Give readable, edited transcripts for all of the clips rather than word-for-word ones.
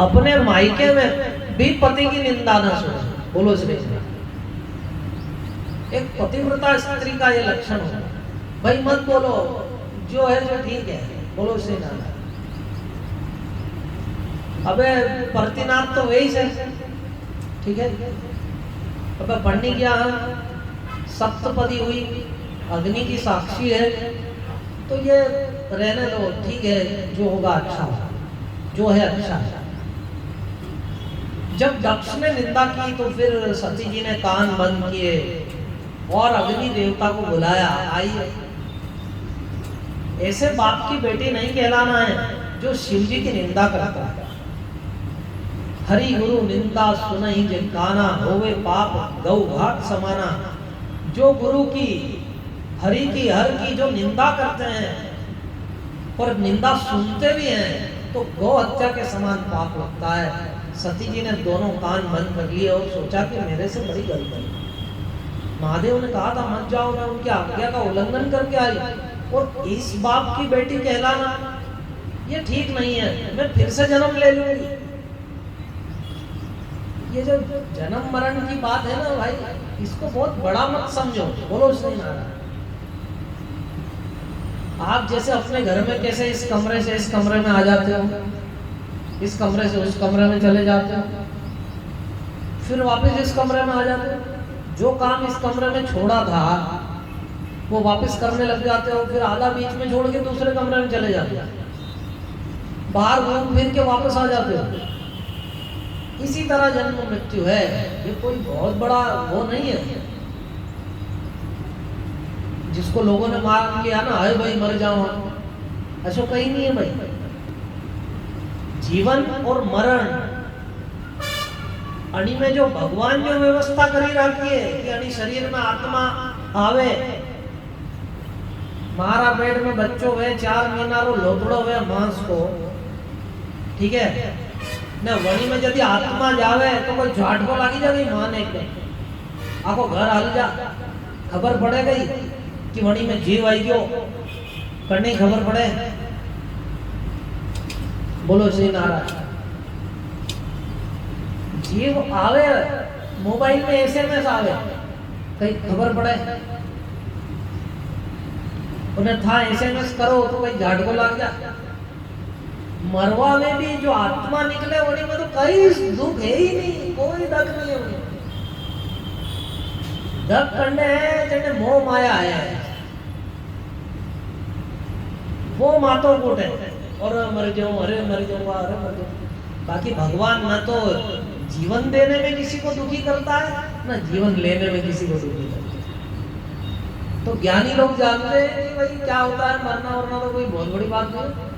अपने मायके में भी पति की निंदा न सुने। बोलो श्री राम। एक पतिव्रता स्त्री का ये लक्षण होगा, भाई मत बोलो, जो है जो ठीक है। बोलो श्री राम। अबे प्रतिनाथ तो वही से, ठीक है। अबे पढ़ने गया सप्तपदी हुई, अग्नि की साक्षी है, तो ये रहने दो, ठीक है, जो होगा अच्छा, जो है अच्छा है। जब दक्ष ने निंदा की तो फिर सती जी ने कान बंद किए और अग्नि देवता को बुलाया, आइए। ऐसे बाप की बेटी नहीं कहलाना है जो शिव जी की निंदा करता है। हरि गुरु निंदा सुनहि जे काना, होवे पाप गौ घाट समाना। जो गुरु की, हरि की, हर की जो निंदा करते हैं और निंदा सुनते भी हैं तो गौ हत्या के समान पाप लगता है। सती जी ने दोनों कान बंद कर लिए और सोचा कि मेरे से बड़ी गलती। महादेव ने कहा था मत जाओ, मैं उनकी आज्ञा का उल्लंघन करके आई, और इस बाप की बेटी कहलाना ये ठीक नहीं है, मैं फिर से जन्म ले लूंगी। ये जो जन्म मरण की बात है ना भाई, इसको बहुत बड़ा मत समझो। बोलो श्री नारायण। आप जैसे अपने घर में कैसे इस कमरे से इस कमरे में आ जाते हो, इस कमरे से उस कमरे में चले जाते हो, फिर वापस इस कमरे में आ जाते हो, जो काम इस कमरे में छोड़ा था वो वापस करने लग जाते हो, फिर आधा बीच में छोड़ के दूसरे कमरे में चले जाते हो, बाहर घूम फिर के वापस आ जाते हो। इसी तरह जन्म मृत्यु है, ये कोई बहुत बड़ा वो नहीं है जिसको लोगों ने मान लिया ना, हाय भाई मर जाओ, ऐसा कहीं नहीं है भाई। जीवन और मरण अणी में जो भगवान जो व्यवस्था करी रखी है कि अणी शरीर में आत्मा आवे, मारा पेट में बच्चों वे 4 महीना रो लोतड़ो वे मांस को, ठीक है ना। वणी में यदि आत्मा जावे तो कोई झाटको लागी जाएगी मान एकदम, आखो घर हल जा, खबर पड़े गई कि वणी में जीव आई गयो, करने खबर पड़े। बोलो श्री नारायण। जीव आवे, मोबाइल में एसएमएस आवे, कहीं खबर पड़े, उन्हें था एसएमएस करो तो कोई झाटको लाग जा। मरवा में भी जो आत्मा निकले वही में तो कई दुख है ही नहीं, कोई दुख नहीं है। दुख करने हैं जिन्हें मोह माया है, वो मातो कूटे और मर जाऊं, अरे मर जाऊंगा, अरे मर जाऊं। बाकी भगवान ना तो जीवन देने में किसी को दुखी करता है, ना जीवन लेने में किसी को दुखी करता है। तो ज्ञानी लोग जानते हैं कि भाई क्या होता है, मरना वरना तो कोई बहुत बड़ी बात नहीं।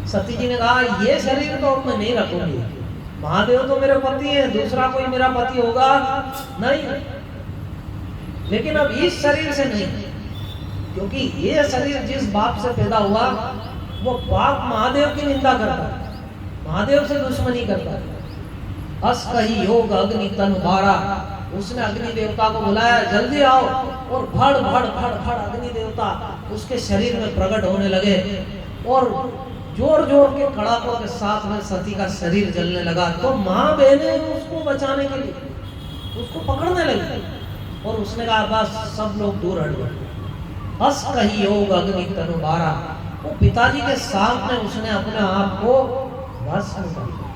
सती जी ने कहा ये शरीर तो अब मैं नहीं रखूंगी, महादेव तो मेरे पति है, दूसरा कोई मेरा पति होगा नहीं, लेकिन अब इस शरीर से नहीं, क्योंकि ये शरीर जिस बाप से पैदा हुआ वो बाप महादेव की निंदा करता है, महादेव से दुश्मनी करता है। अस कही योग अग्नि तन बारा, उसने अग्नि देवता को बुलाया, जल्दी आओ, और भड़ भड़ भड़ भड़ अग्नि देवता उसके शरीर में प्रकट होने लगे और जोर जोर के कड़ाकों के साथ में सती का शरीर जलने लगा। तो माँ बहने उसको बचाने के लिए उसको पकड़ने लगी और उसने कहा बस सब लोग दूर हट गए। हस कही योग अग्नि तनु बारा, वो पिताजी के सामने उसने अपने आप को भस्म कर दिया।